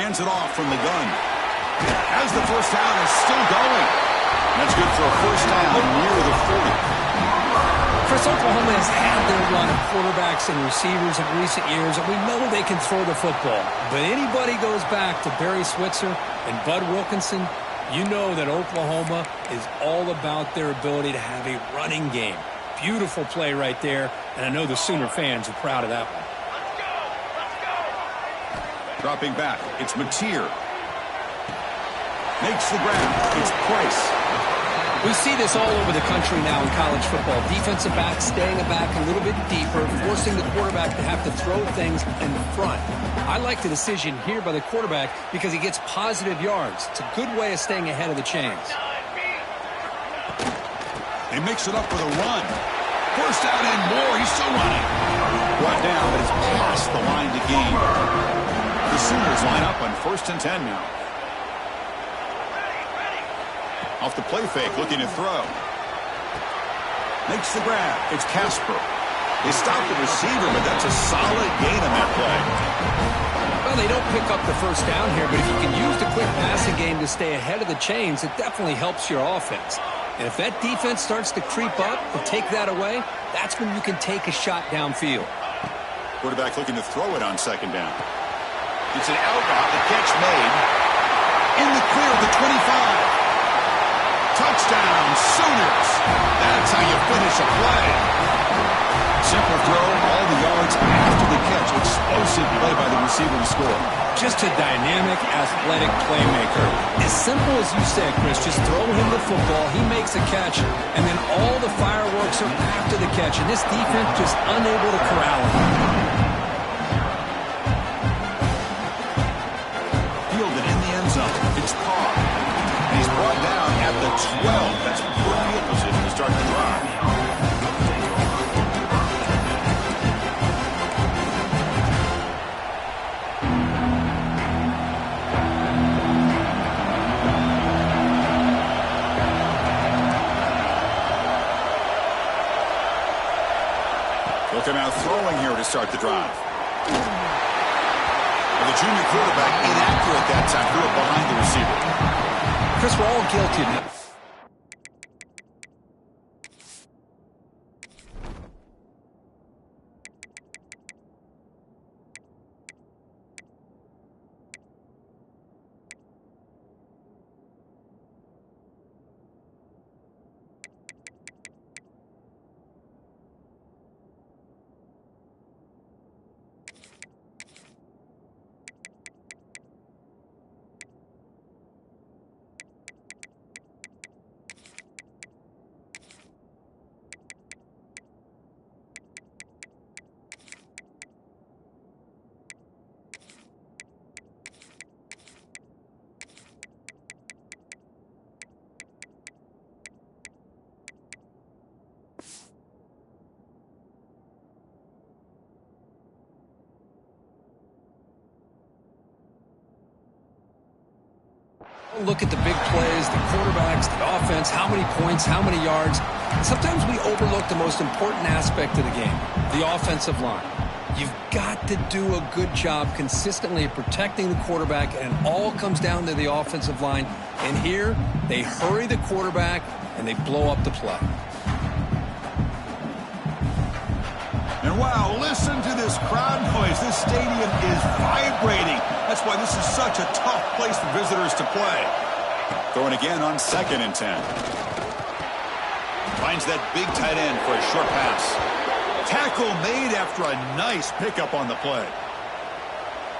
hands it off from the gun. As the first down is still going. That's good for a first down near the 40. Chris, Oklahoma has had their run of quarterbacks and receivers in recent years, and we know they can throw the football. But anybody goes back to Barry Switzer and Bud Wilkinson, you know that Oklahoma is all about their ability to have a running game. Beautiful play right there, and I know the Sooner fans are proud of that one. Dropping back, it's Mateer. Makes the grab. It's Price. We see this all over the country now in college football. Defensive backs staying back a little bit deeper, forcing the quarterback to have to throw things in front. I like the decision here by the quarterback because he gets positive yards. It's a good way of staying ahead of the chains. They mix it up with a run. First down and more. He's still running. Brought down, but it's past the line to gain. The Sooners line up on 1st and 10 now. Off the play fake, looking to throw. Makes the grab. It's Casper. They stop the receiver, but that's a solid gain on that play. Well, they don't pick up the first down here, but if you can use the quick passing game to stay ahead of the chains, it definitely helps your offense. And if that defense starts to creep up and take that away, that's when you can take a shot downfield. Quarterback looking to throw it on 2nd down. It's an out route. The catch made. In the clear of the 25. Touchdown, Sooners. That's how you finish a play. Simple throw, all the yards after the catch. Explosive play by the receiver to score. Just a dynamic, athletic playmaker. As simple as you said, Chris, just throw him the football, he makes a catch, and then all the fireworks are after the catch, and this defense just unable to corral him. Fielded in the end zone. It's Carr. He's brought down at the 12. That's brilliant position to start the drive. Looking out throwing here to start the drive. And the junior quarterback inaccurate that time. Threw it behind the receiver. Chris, we're all guilty of that. Look at the big plays, the quarterbacks, the offense, how many points, how many yards. Sometimes we overlook the most important aspect of the game, the offensive line. You've got to do a good job consistently of protecting the quarterback, and it all comes down to the offensive line. And here, they hurry the quarterback, and they blow up the play. And wow, listen to this crowd noise. This stadium is vibrating. That's why this is such a tough place for visitors to play. Throwing again on 2nd and 10. Finds that big tight end for a short pass. Tackle made after a nice pickup on the play.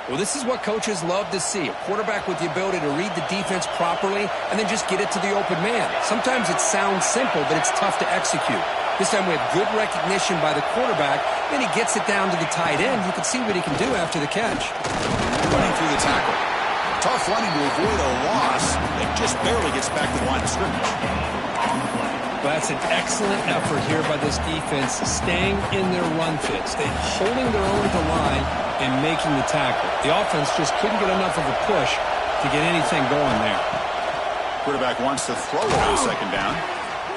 Well, this is what coaches love to see. A quarterback with the ability to read the defense properly and then just get it to the open man. Sometimes it sounds simple, but it's tough to execute. This time we have good recognition by the quarterback. Then he gets it down to the tight end. You can see what he can do after the catch. Running through the tackle. Tough running to avoid a loss. It just barely gets back to the line of scrimmage. Well, that's an excellent effort here by this defense, staying in their run fits. They're holding their own at the line and making the tackle. The offense just couldn't get enough of a push to get anything going there. Quarterback wants to throw it on 2nd down.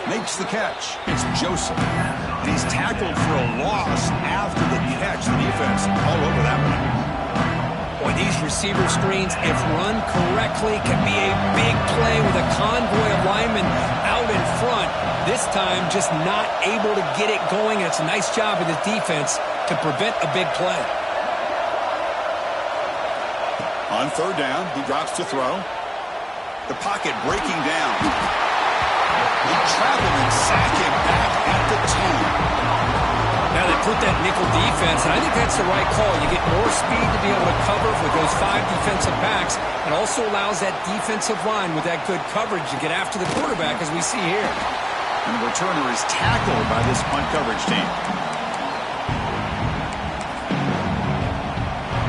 Makes the catch. It's Joseph. And he's tackled for a loss after the catch. The defense all over that one. Boy, these receiver screens, if run correctly, can be a big play with a convoy of linemen out in front. This time, just not able to get it going. It's a nice job of the defense to prevent a big play. On third down, he drops to throw. The pocket breaking down. He traveled and sacked him back at the 10. Now they put that nickel defense, and I think that's the right call. You get more speed to be able to cover with those 5 defensive backs. It also allows that defensive line with that good coverage to get after the quarterback, as we see here. And the returner is tackled by this punt coverage team.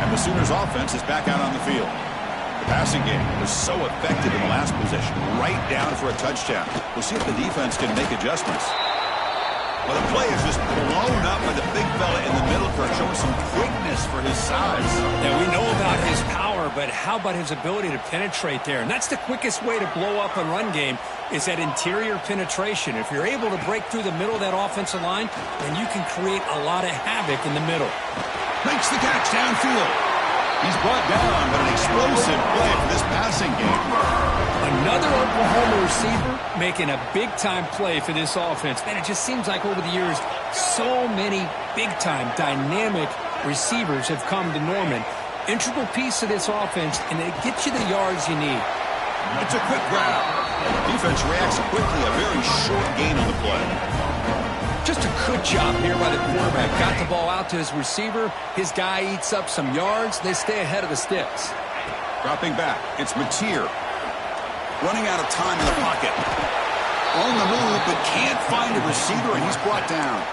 And the Sooners offense is back out on the field. The passing game was so effective in the last possession, right down for a touchdown. We'll see if the defense can make adjustments. Well, the play is just blown up by the big fella in the middle, Kirk, showing some quickness for his size. Now, we know about his power, but how about his ability to penetrate there? And that's the quickest way to blow up a run game, is that interior penetration. If you're able to break through the middle of that offensive line, then you can create a lot of havoc in the middle. Makes the catch downfield. He's brought down, but an explosive play for this passing game. Another Oklahoma receiver making a big-time play for this offense. Man, it just seems like over the years, so many big-time, dynamic receivers have come to Norman. Integral piece of this offense, and they get you the yards you need. It's a quick grab. Defense reacts quickly, a very short gain on the play. Just a good job here by the quarterback. Got the ball out to his receiver. His guy eats up some yards. They stay ahead of the sticks. Dropping back, it's Mateer. Running out of time in the pocket. On the move, but can't find a receiver, and he's brought down.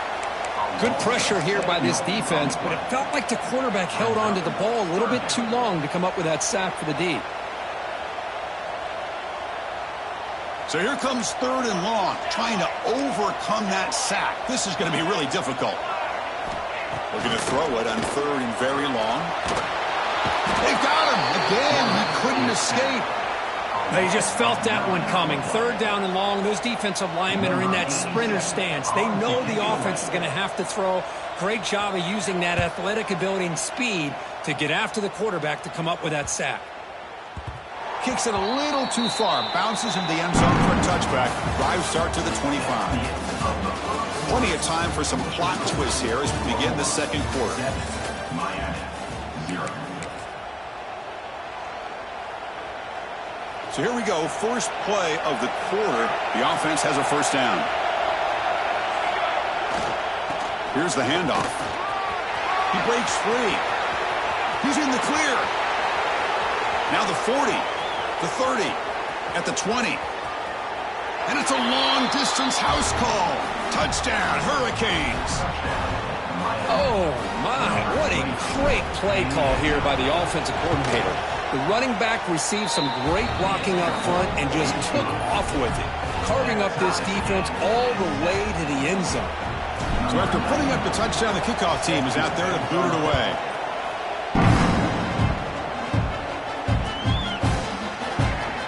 Good pressure here by this defense, but it felt like the quarterback held on to the ball a little bit too long to come up with that sack for the D. So here comes third and long, trying to overcome that sack. This is going to be really difficult. We're going to throw it on third and very long. They got him again. He couldn't escape. They just felt that one coming. Third down and long. Those defensive linemen are in that sprinter stance. They know the offense is going to have to throw. Great job of using that athletic ability and speed to get after the quarterback to come up with that sack. Kicks it a little too far. Bounces into the end zone for a touchback. Drive start to the 25. Plenty of time for some plot twists here as we begin the second quarter. So here we go, first play of the quarter. The offense has a first down. Here's the handoff. He breaks free. He's in the clear. Now the 40, the 30, at the 20. And it's a long-distance house call. Touchdown, Hurricanes. Oh, my. What a great play call here by the offensive coordinator. The running back received some great blocking up front and just took off with it, carving up this defense all the way to the end zone. So after putting up the touchdown, the kickoff team is out there to boot it away.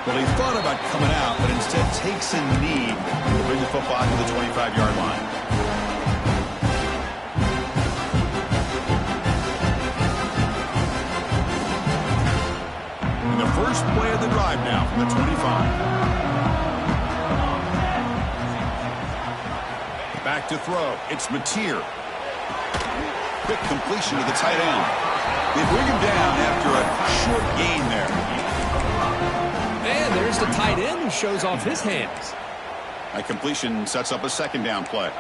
Well, he thought about coming out, but instead takes a knee to bring the football to the 25-yard line. And the first play of the drive now from the 25. Back to throw. It's Mateer. Quick completion to the tight end. They bring him down after a short gain there. And there's the tight end who shows off his hands. That completion sets up a second down play.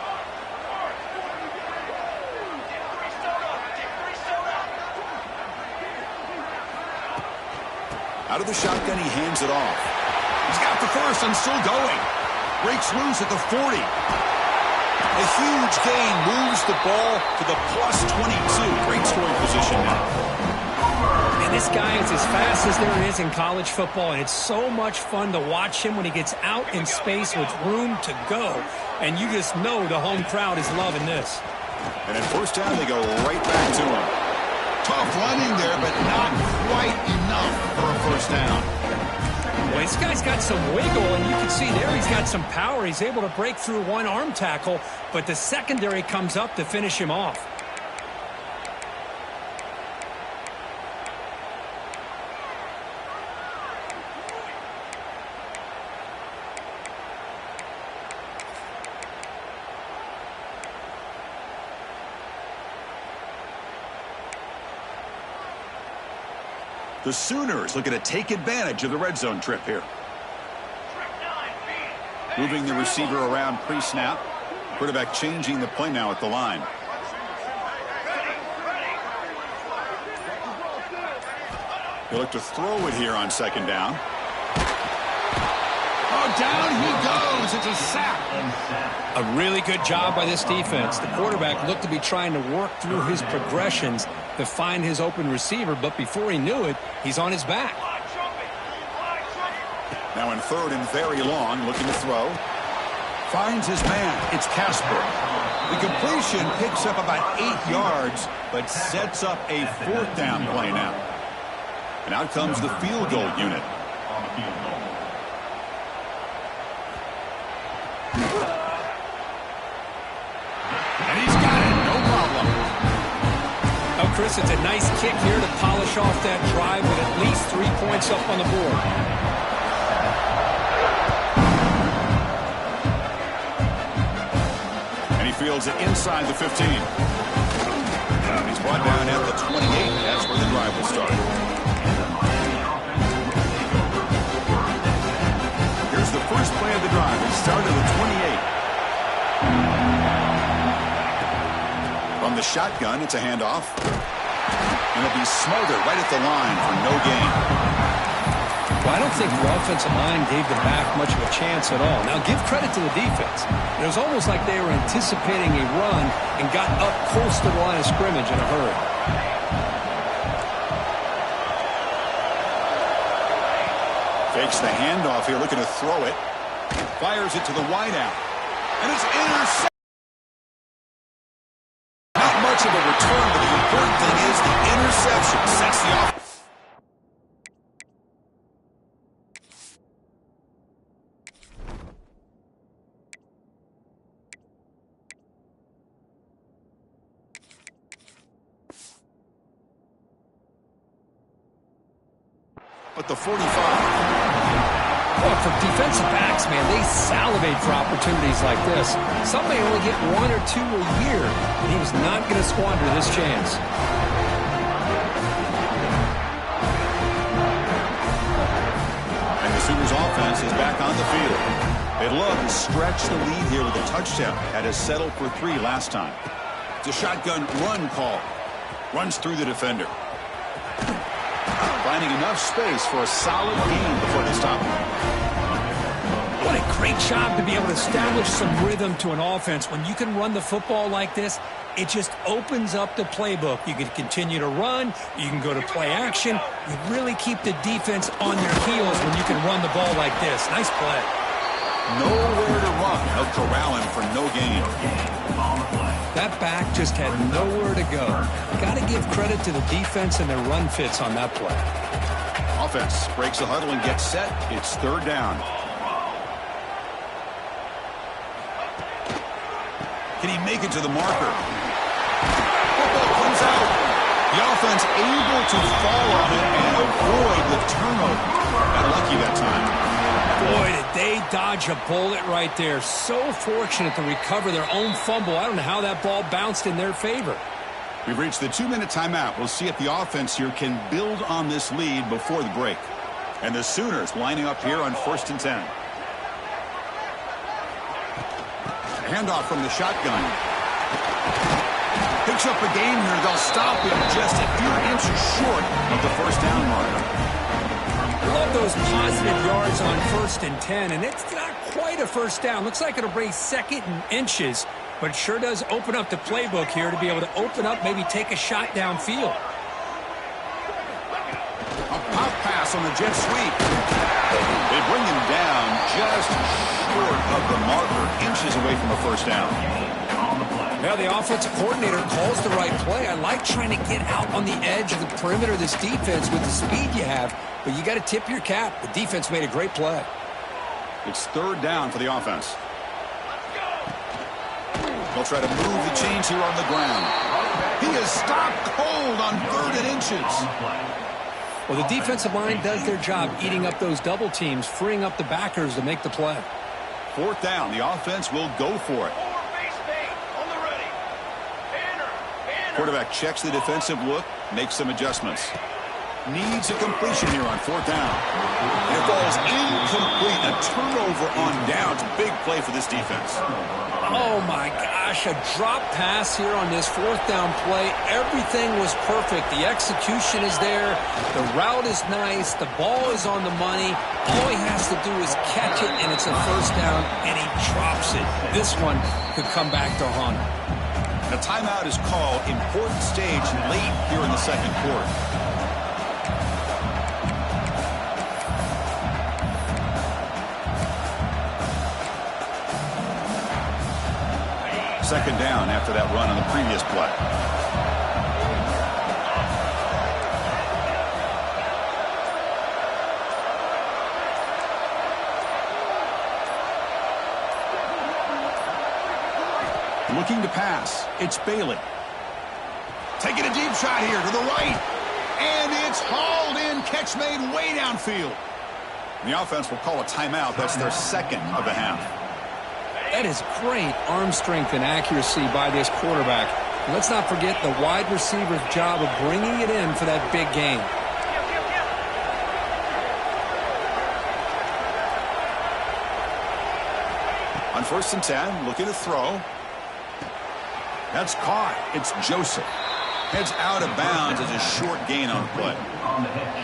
Out of the shotgun, he hands it off. He's got the first and still going. Breaks loose at the 40. A huge gain moves the ball to the plus 22. Great scoring position now. And this guy is as fast as there is in college football, and it's so much fun to watch him when he gets out in space with room to go. And you just know the home crowd is loving this. And at first down, they go right back to him. Tough running there, but not quite enough for a first down. Well, this guy's got some wiggle, and you can see there he's got some power. He's able to break through one arm tackle, but the secondary comes up to finish him off. The Sooners looking to take advantage of the red zone trip here. Moving the receiver around pre-snap. Quarterback changing the play now at the line. He'll look to throw it here on second down. Oh, down he goes. It's a sack. A really good job by this defense. The quarterback looked to be trying to work through his progressions to find his open receiver, but before he knew it, he's on his back. Now in third and very long, looking to throw. Finds his man. It's Casper. The completion picks up about 8 yards, but sets up a fourth down play now. And out comes the field goal unit. And he's got it. No problem. Oh, Chris, it's a nice kick here to polish off that drive with at least 3 points up on the board. Fields it inside the 15. He's brought down at the 28. That's where the drive will start. Here's the first play of the drive. It started at the 28. From the shotgun, it's a handoff. And it'll be Smolder right at the line for no gain. Well, I don't think the offensive line gave the back much of a chance at all. Now, give credit to the defense. It was almost like they were anticipating a run and got up close to the line of scrimmage in a hurry. Fakes the handoff here, looking to throw it. Fires it to the wideout. And it's intercepted. Not much of a return, but the important thing is the interception sets the offense. But the 45. Well, for defensive backs, man, they salivate for opportunities like this. Some may only get 1 or 2 a year, and he was not going to squander this chance. And the Sooners offense is back on the field. They'd love to stretch the lead here with a touchdown. Had to settle for 3 last time. It's a shotgun run call. Runs through the defender. Finding enough space for a solid gain before they stop him. What a great job to be able to establish some rhythm to an offense. When you can run the football like this, it just opens up the playbook. You can continue to run. You can go to play action. You really keep the defense on their heels when you can run the ball like this. Nice play. Nowhere to run. They'll corral him for no gain. That back just had nowhere to go. Got to give credit to the defense and their run fits on that play. Offense breaks the huddle and gets set. It's third down. Can he make it to the marker? Football comes out. The offense able to fall on it and avoid the turnover. Got lucky that time. Boy, did they dodge a bullet right there. So fortunate to recover their own fumble. I don't know how that ball bounced in their favor. We've reached the 2-minute timeout. We'll see if the offense here can build on this lead before the break. And the Sooners lining up here on 1st and 10. A handoff from the shotgun. Picks up a gain here. They'll stop him just a few inches short of the first down marker. I love those positive yards on 1st and 10, and it's not quite a first down. Looks like it'll bring 2nd and inches, but it sure does open up the playbook here to be able to open up, maybe take a shot downfield. A pop pass on the jet sweep. They bring him down just short of the marker, inches away from a first down. Now the offensive coordinator calls the right play. I like trying to get out on the edge of the perimeter of this defense with the speed you have, but you got to tip your cap. The defense made a great play. It's third down for the offense. They'll try to move the chains here on the ground. He is stopped cold on 3rd and inches. Well, the defensive line does their job eating up those double teams, freeing up the backers to make the play. 4th down. The offense will go for it. Quarterback checks the defensive look, makes some adjustments. needs a completion here on fourth down. And it falls incomplete. A turnover on downs. Big play for this defense. Oh, my gosh, a drop pass here on this fourth down play. Everything was perfect. The execution is there. The route is nice. The ball is on the money. All he has to do is catch it, and it's a first down, and he drops it. This one could come back to haunt him. A timeout is called. Important stage late here in the second quarter. Second down after that run on the previous play. Looking to pass. It's Bailey. Taking a deep shot here to the right. And it's hauled in. Catch made way downfield. The offense will call a timeout. That's their second of the half. That is great arm strength and accuracy by this quarterback. Let's not forget the wide receiver's job of bringing it in for that big game. On 1st and 10, looking to throw. That's caught. It's Joseph. Heads out of bounds as a short gain on the play.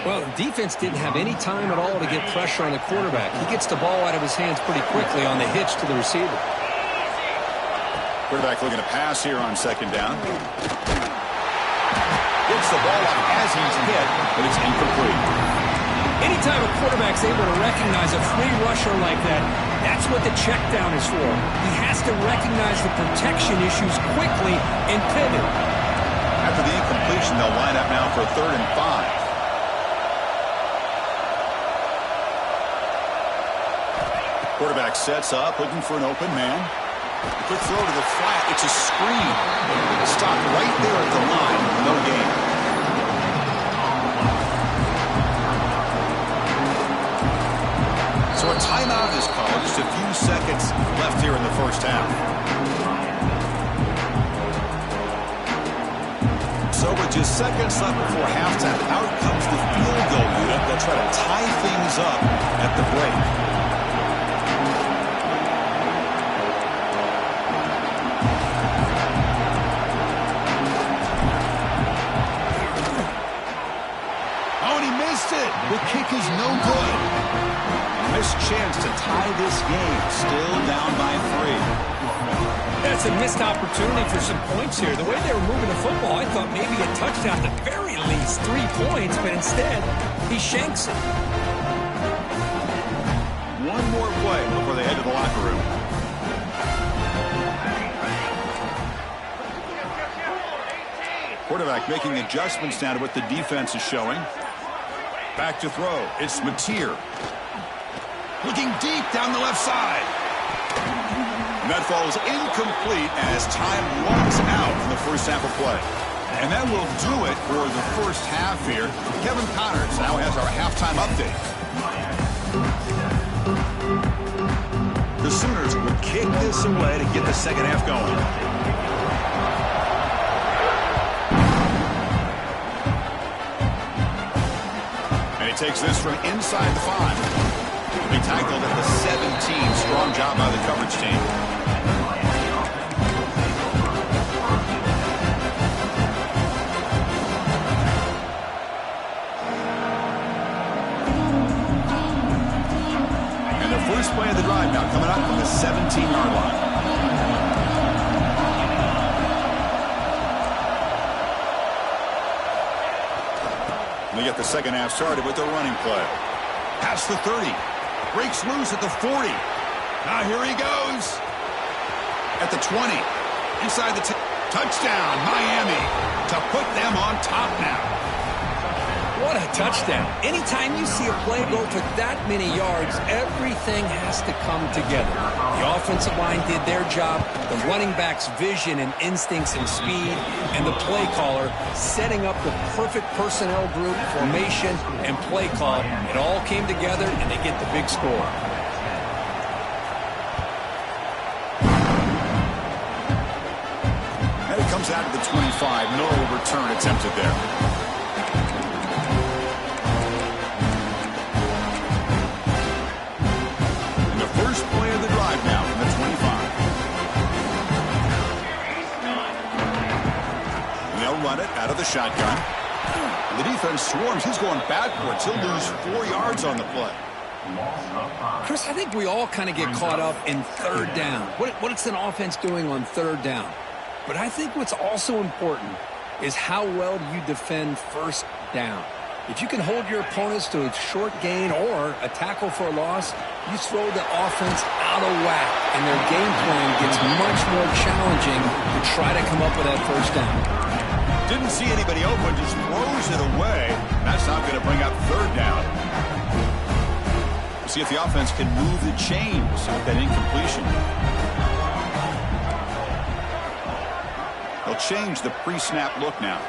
Well, the defense didn't have any time at all to get pressure on the quarterback. He gets the ball out of his hands pretty quickly on the hitch to the receiver. Quarterback looking to pass here on second down. Gets the ball up as he's hit, but it's incomplete. Anytime a quarterback's able to recognize a free rusher like that, that's what the check down is for. He has to recognize the protection issues quickly and pivot. After the incompletion, they'll line up now for 3rd and 5. Quarterback sets up, looking for an open man. Quick throw to the flat. It's a screen. Stopped right there at the line. No gain. So a timeout is called. Just a few seconds left here in the first half. So with just seconds left before halftime, out comes the field goal unit. They'll try to tie things up at the break. Oh, and he missed it. The kick is no good. Missed chance to tie this game. Still down by 3. That's a missed opportunity for some points here. The way they were moving the football, I thought maybe a touchdown at the very least, 3 points, but instead, he shanks it. One more play before they head to the locker room. Quarterback making adjustments now to what the defense is showing. Back to throw. It's Mateer. Looking deep down the left side. And that falls incomplete as time runs out in the first half of play. And that will do it for the first half here. Kevin Connors now has our halftime update. The Sooners will kick this away to get the second half going. And he takes this from inside the 5. He tackled at the 17. Strong job by the coverage team. And the first play of the drive now coming up from the 17-yard line. And they get the second half started with the running play. Past the 30. Breaks loose at the 40. Now here he goes. At the 20. Inside the touchdown, Miami. To put them on top now. What a touchdown. Anytime you see a play go for that many yards, everything has to come together. The offensive line did their job, the running back's vision and instincts and speed, and the play caller setting up the perfect personnel group, formation, and play call. It all came together, and they get the big score. And it comes out to the 25. No return attempted there. run it out of the shotgun. The defense swarms. He's going backwards. He'll lose 4 yards on the play. Chris, I think we all kind of get caught up in third down. What's an offense doing on third down? But I think what's also important is how well you defend first down. If you can hold your opponents to a short gain or a tackle for a loss, you throw the offense out of whack, and their game plan gets much more challenging to try to come up with that first down. Didn't see anybody open, just throws it away. That's not going to bring up third down. See if the offense can move the chains with that incompletion. They'll change the pre-snap look now.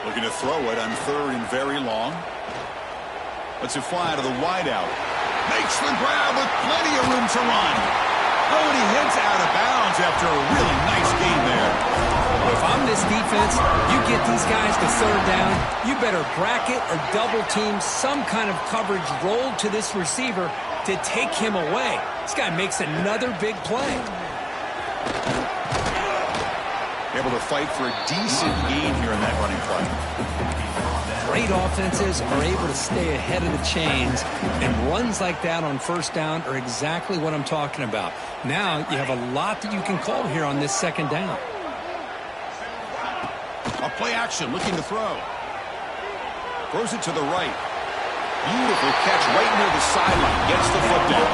Looking to throw it on third and very long. Lets it fly to the wideout. Makes the grab with plenty of room to run. Oh, and he hits out of bounds after a really nice gain there. Well, if I'm this defense, you get these guys to third down, you better bracket or double team some kind of coverage rolled to this receiver to take him away. This guy makes another big play. Able to fight for a decent gain here in that running play. Great offenses are able to stay ahead of the chains, and runs like that on first down are exactly what I'm talking about. Now you have a lot that you can call here on this second down. A play action, looking to throw. Throws it to the right. Beautiful catch right near the sideline. Gets the foot down.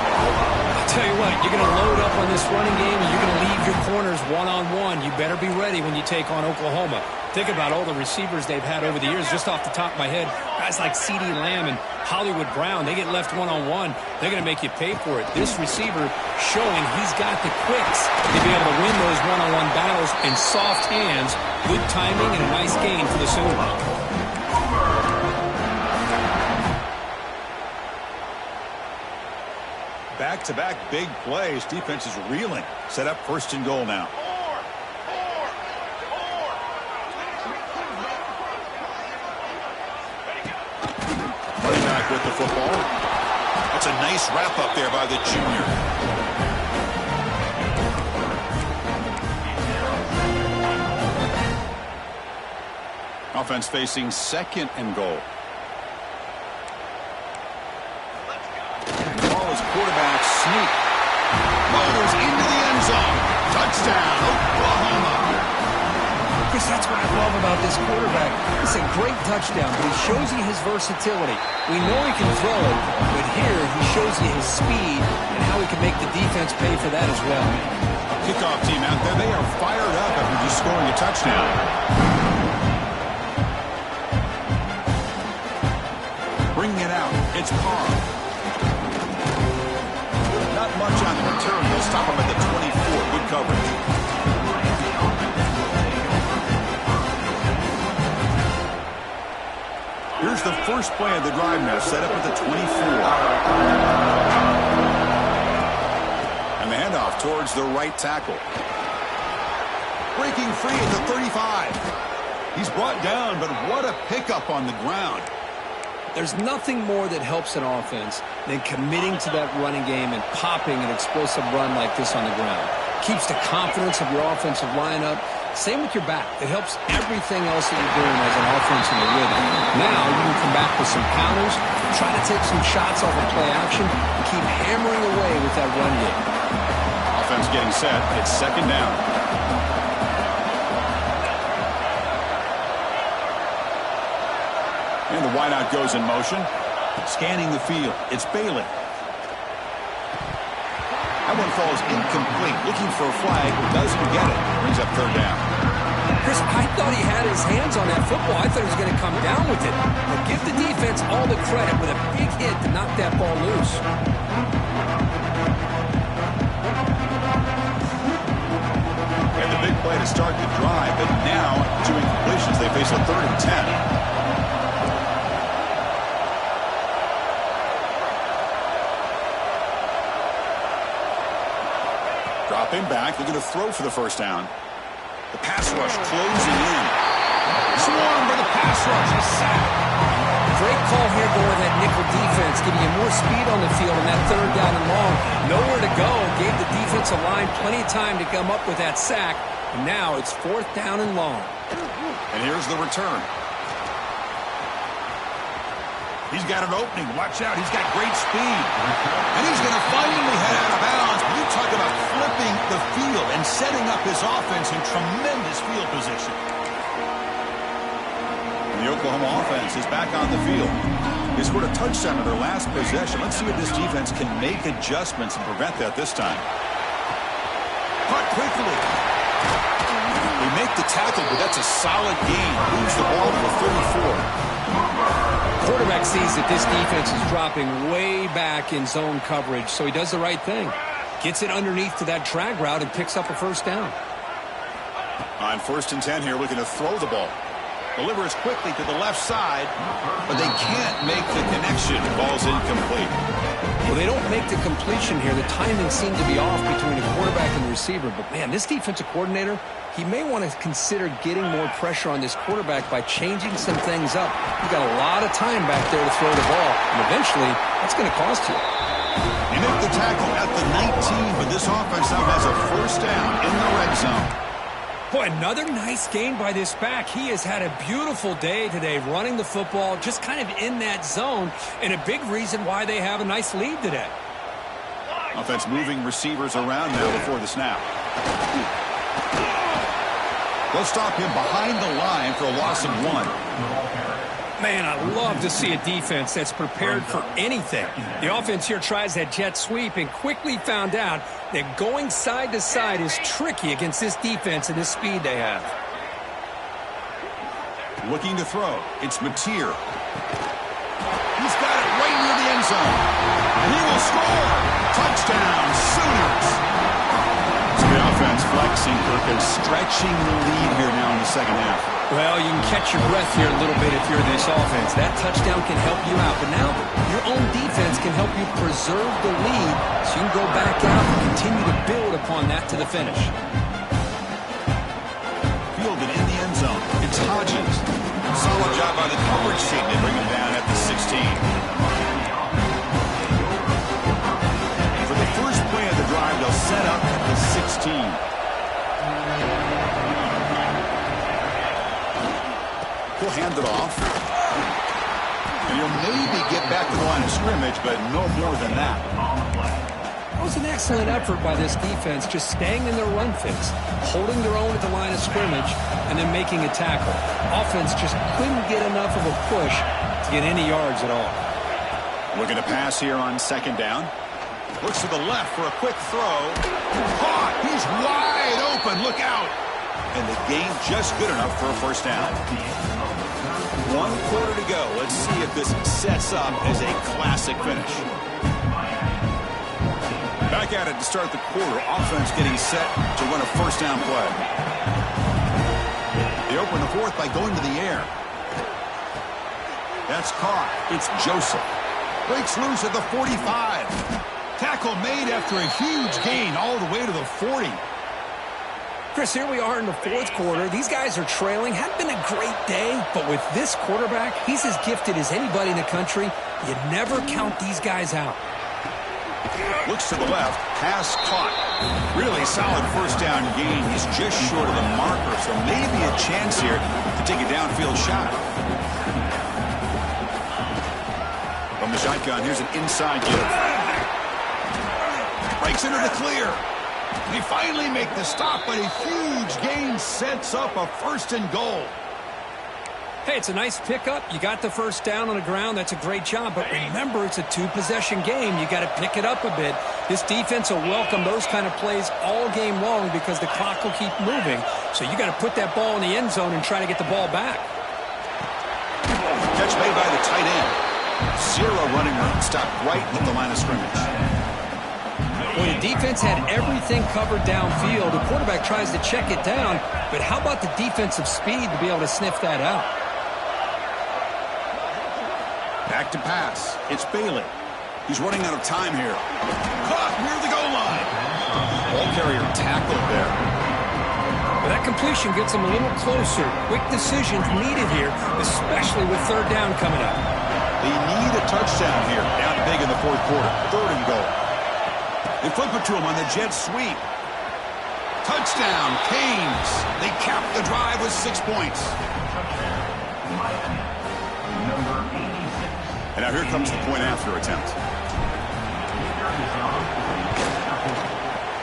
I'll tell you what, you're going to load up on this running game, and you're going to leave your corners one-on-one. You better be ready when you take on Oklahoma. Think about all the receivers they've had over the years. Just off the top of my head, guys like CeeDee Lamb and Hollywood Brown, they get left one-on-one. They're going to make you pay for it. This receiver showing he's got the quicks to be able to win those one-on-one battles in soft hands. Good timing and a nice gain for the Sooners. Back-to-back big plays. Defense is reeling. Set up first and goal now. Running back with the football. That's a nice wrap up there by the junior. Offense facing second and goal. Quarterback sneak. Motors into the end zone. Touchdown, Oklahoma. Chris, that's what I love about this quarterback. It's a great touchdown, but he shows you his versatility. We know he can throw it, but here he shows you his speed and how he can make the defense pay for that as well. Kickoff team out there, they are fired up after just scoring a touchdown. Bringing it out, it's Carr. Not much on the return. They'll stop him at the 24. Good coverage. Here's the first play of the drive now, set up at the 24. And the handoff towards the right tackle. Breaking free at the 35. He's brought down, but what a pickup on the ground. There's nothing more that helps an offense than committing to that running game and popping an explosive run like this on the ground. Keeps the confidence of your offensive lineup. Same with your back. It helps everything else that you're doing as an offense in the rhythm. Now you can come back with some counters, try to take some shots off of play action, and keep hammering away with that run game. Offense getting set. It's second down. And the wideout goes in motion. Scanning the field. It's Bailey. That one falls incomplete. Looking for a flag. Doesn't get it. Brings up third down. Chris, I thought he had his hands on that football. I thought he was going to come down with it. But give the defense all the credit with a big hit to knock that ball loose. And the big play to start the drive. But now, two incompletions. They face a 3rd and 10. Dropping back, they're going to throw for the first down. The pass rush closing in. Swarmed by the pass rush, a sack. Great call here going that nickel defense, giving you more speed on the field on that third down and long. Nowhere to go, gave the defensive line plenty of time to come up with that sack. And now it's 4th down and long. And here's the return. He's got an opening. Watch out. He's got great speed. And he's going to finally head out of bounds. But you talk about flipping the field and setting up his offense in tremendous field position. And the Oklahoma offense is back on the field. They scored a touchdown in their last possession. Let's see if this defense can make adjustments and prevent that this time. Caught quickly. They make the tackle, but that's a solid gain. Moves the ball to the 34. Quarterback sees that this defense is dropping way back in zone coverage, so he does the right thing. Gets it underneath to that drag route and picks up a first down. On 1st and 10 here, looking to throw the ball. Delivers quickly to the left side, but they can't make the connection. Ball's incomplete. Well, they don't make the completion here. The timing seemed to be off between the quarterback and the receiver. But, man, this defensive coordinator, he may want to consider getting more pressure on this quarterback by changing some things up. You've got a lot of time back there to throw the ball, and eventually that's going to cost you. You make the tackle at the 19, but this offense now has a first down in the red zone. Boy, another nice gain by this back. He has had a beautiful day today running the football, just kind of in that zone, and a big reason why they have a nice lead today. Offense moving receivers around now before the snap. They'll stop him behind the line for a loss of 1. Man, I love to see a defense that's prepared for anything. The offense here tries that jet sweep and quickly found out that going side to side is tricky against this defense and this speed they have. Looking to throw. It's Mateer. He's got it right near the end zone. And he will score. Touchdown, Sooners. So the offense flexing, Kirk, and stretching the lead here now in the second half. Well, you can catch your breath here a little bit if you're this offense. That touchdown can help you out. But now your own defense can help you preserve the lead so you can go back out and continue to build upon that to the finish. Fielded in the end zone. It's Hodges. Solid job by the coverage team. They bring him down at the 16. For the first play of the drive, they'll set up at the 16. He'll hand it off. And he'll maybe get back to the line of scrimmage, but no more than that. It was an excellent effort by this defense, just staying in their run fix, holding their own at the line of scrimmage, and then making a tackle. Offense just couldn't get enough of a push to get any yards at all. Looking to pass here on 2nd down. Looks to the left for a quick throw. Caught! He's wide open. Look out! And the gain just good enough for a first down. 1 quarter to go. Let's see if this sets up as a classic finish. Back at it to start the quarter. Offense getting set to run a first down play. They open the 4th by going to the air. That's caught. It's Joseph. Breaks loose at the 45. Tackle made after a huge gain all the way to the 40. Chris, here we are in the 4th quarter. These guys are trailing. Hadn't been a great day, but with this quarterback, he's as gifted as anybody in the country. You never count these guys out. Looks to the left. Pass caught. Really solid first down gain. He's just short of the marker, so maybe a chance here to take a downfield shot. From the shotgun, here's an inside give. Breaks into the clear. They finally make the stop, but a huge gain sets up a 1st and goal. Hey, it's a nice pickup. You got the first down on the ground. That's a great job. But remember, it's a 2-possession game. You got to pick it up a bit. This defense will welcome those kind of plays all game long because the clock will keep moving. So you got to put that ball in the end zone and try to get the ball back. Catch made by the tight end. 0 running room. Stopped right at the line of scrimmage. When the defense had everything covered downfield, the quarterback tries to check it down, but how about the defensive speed to be able to sniff that out? Back to pass. It's Bailey. He's running out of time here. Caught near the goal line. Ball carrier tackled there. But that completion gets him a little closer. Quick decisions needed here, especially with 3rd down coming up. They need a touchdown here. Down big in the 4th quarter. 3rd and goal. They flip it to him on the jet sweep. Touchdown, Canes. They cap the drive with 6 points. And now here comes the point after attempt.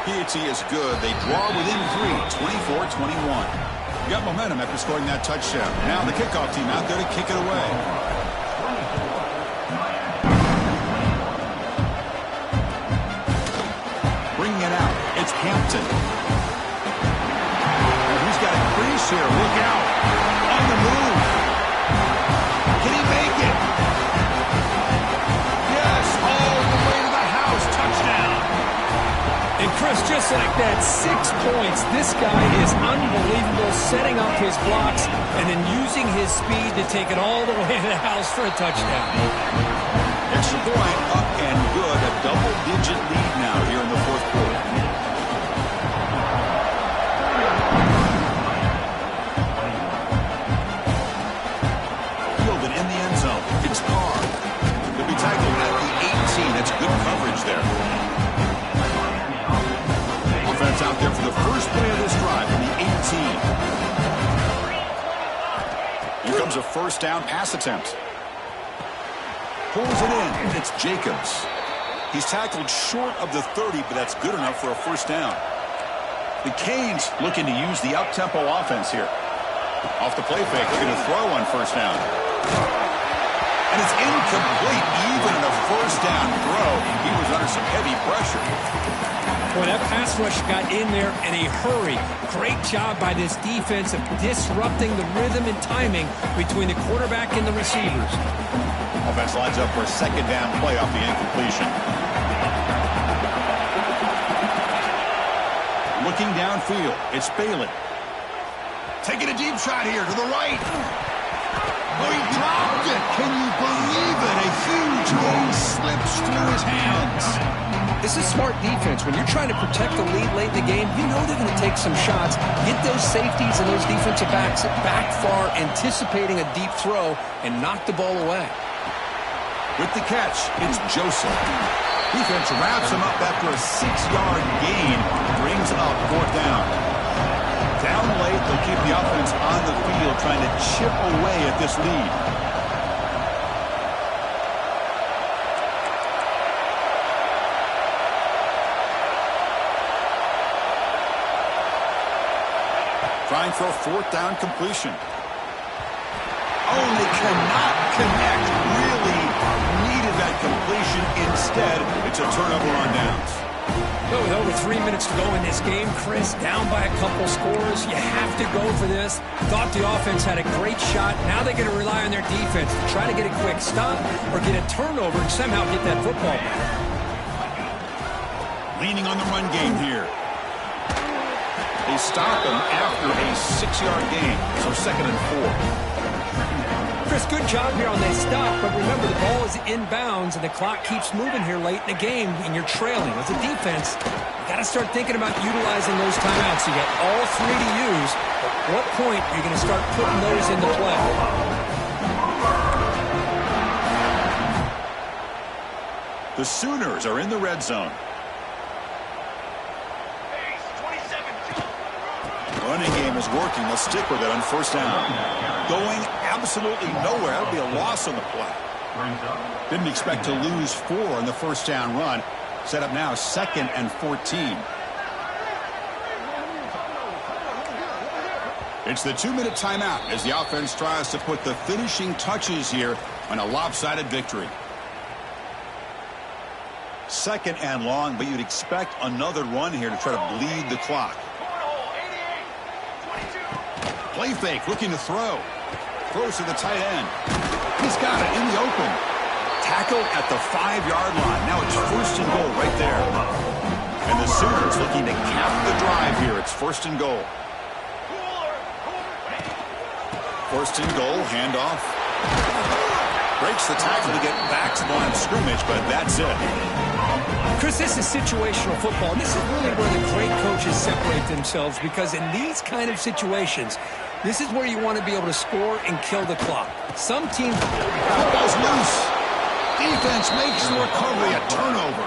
Piety is good. They draw within 3, 24-21. Got momentum after scoring that touchdown. Now the kickoff team out there to kick it away. Bringing it out. It's Hampton. And he's got a crease here. Look out. On the move. Can he make it? Yes, all the way to the house. Touchdown. And Chris, just like that, 6 points. This guy is unbelievable, setting up his blocks and then using his speed to take it all the way to the house for a touchdown. Extra point, up and good. A double-digit lead now here in the fourth quarter. Fielded in the end zone. It's Carr. He'll be tackled at the 18. That's good coverage there. Offense out there for the first play of this drive from the 18. Here comes a first down pass attempt. Pulls it in. It's Jacobs. He's tackled short of the 30, but that's good enough for a first down. The Canes looking to use the up-tempo offense here. Off the play fake, looking to throw on first down. And it's incomplete. Even in a first down throw, he was under some heavy pressure. Boy, that pass rush got in there in a hurry. Great job by this defense of disrupting the rhythm and timing between the quarterback and the receivers. Offense lines up for a second down play off the incompletion. Looking downfield, it's Bailey. Taking a deep shot here to the right. Oh, he dropped it. Can you believe it? A huge game slips through his hands. This is smart defense. When you're trying to protect the lead late in the game, you know they're going to take some shots, get those safeties and those defensive backs back far, anticipating a deep throw, and knock the ball away. With the catch, it's Joseph. Defense wraps him up after a 6-yard gain, brings up fourth down. Down late, they'll keep the offense on the field, trying to chip away at this lead. Trying for a fourth down completion. Oh, they cannot connect. Really needed that completion. Instead, it's a turnover on downs. With over 3 minutes to go in this game, Chris, down by a couple scores. You have to go for this. Thought the offense had a great shot. Now they're going to rely on their defense to try to get a quick stop or get a turnover and somehow get that football back. Leaning on the run game here. They stop him after a 6-yard gain, so 2nd and 4. Chris, good job here on that stop, but remember the ball is inbounds and the clock keeps moving here late in the game and you're trailing. As a defense, you got to start thinking about utilizing those timeouts. You got all 3 to use. At what point are you going to start putting those into play? The Sooners are in the red zone. Running game is working. They'll stick with it on first down. Going absolutely nowhere. That would be a loss on the play. Didn't expect to lose 4 on the first down run. Set up now 2nd and 14. It's the 2-minute timeout as the offense tries to put the finishing touches here on a lopsided victory. 2nd and long, but you'd expect another run here to try to bleed the clock. Play fake, looking to throw. Throws to the tight end. He's got it in the open. Tackled at the 5-yard line. Now it's 1st and goal right there. And the Sooners looking to cap the drive here. It's 1st and goal. 1st and goal, handoff. Breaks the tackle to get back to the line of scrimmage, but that's it. Chris, this is situational football. This is really where the great coaches separate themselves, because in these kind of situations, this is where you want to be able to score and kill the clock. Some teams... Ball's loose. Defense makes the recovery a turnover.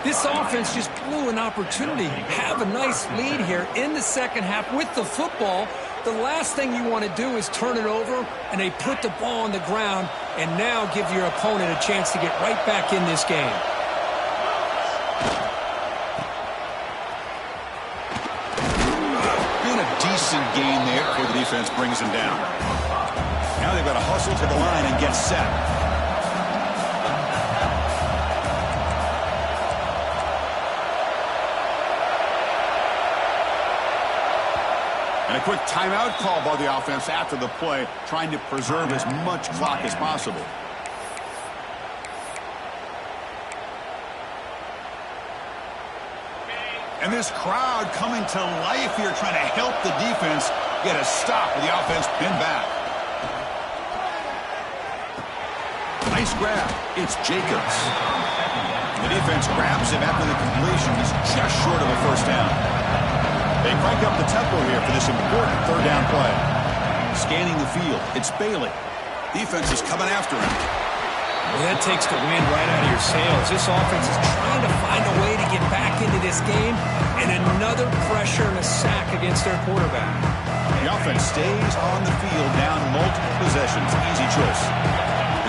This offense just blew an opportunity. Have a nice lead here in the second half with the football. The last thing you want to do is turn it over, and they put the ball on the ground and now give your opponent a chance to get right back in this game. And a decent gain there before the defense brings him down. Now they've got to hustle to the line and get set. And a quick timeout call by the offense after the play, trying to preserve as much clock as possible. And this crowd coming to life here, trying to help the defense get a stop with the offense pinned back. Nice grab. It's Jacobs. The defense grabs him after the completion. He's just short of a first down. They crank up the tempo here for this important third down play. Scanning the field, it's Bailey. Defense is coming after him. Well, that takes the wind right out of your sails. This offense is trying to find a way to get back into this game, and another pressure and a sack against their quarterback. The offense stays on the field down multiple possessions. Easy choice.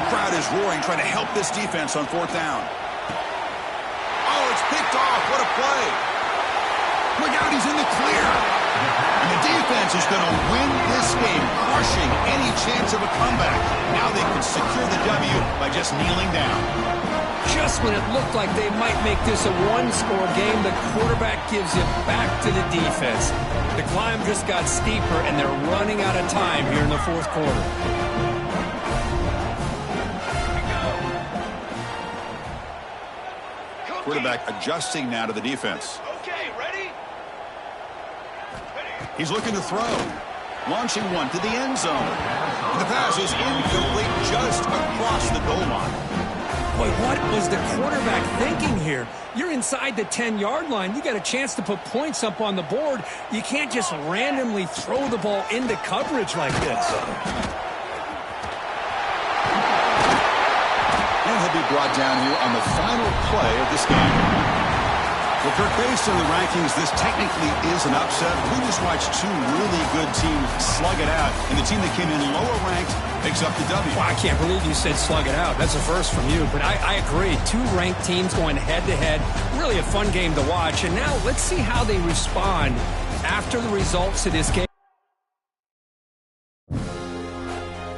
The crowd is roaring, trying to help this defense on fourth down. Oh, it's picked off. What a play. Look out, he's in the clear. And the defense is going to win this game, crushing any chance of a comeback. Now they can secure the W by just kneeling down. Just when it looked like they might make this a one-score game, the quarterback gives it back to the defense. The climb just got steeper, and they're running out of time here in the fourth quarter. Quarterback adjusting now to the defense. Okay, ready? He's looking to throw. Launching one to the end zone. The pass is incomplete just across the goal line. Boy, what was the quarterback thinking here? You're inside the 10-yard line. You got a chance to put points up on the board. You can't just randomly throw the ball into coverage like this. And he'll be brought down here on the final play of this game. Well, Kirk, based on the rankings, this technically is an upset. We just watched two really good teams slug it out, and the team that came in lower ranked picks up the W. Well, I can't believe you said slug it out. That's a first from you, but I agree. Two ranked teams going head-to-head. Really a fun game to watch, and now let's see how they respond after the results of this game.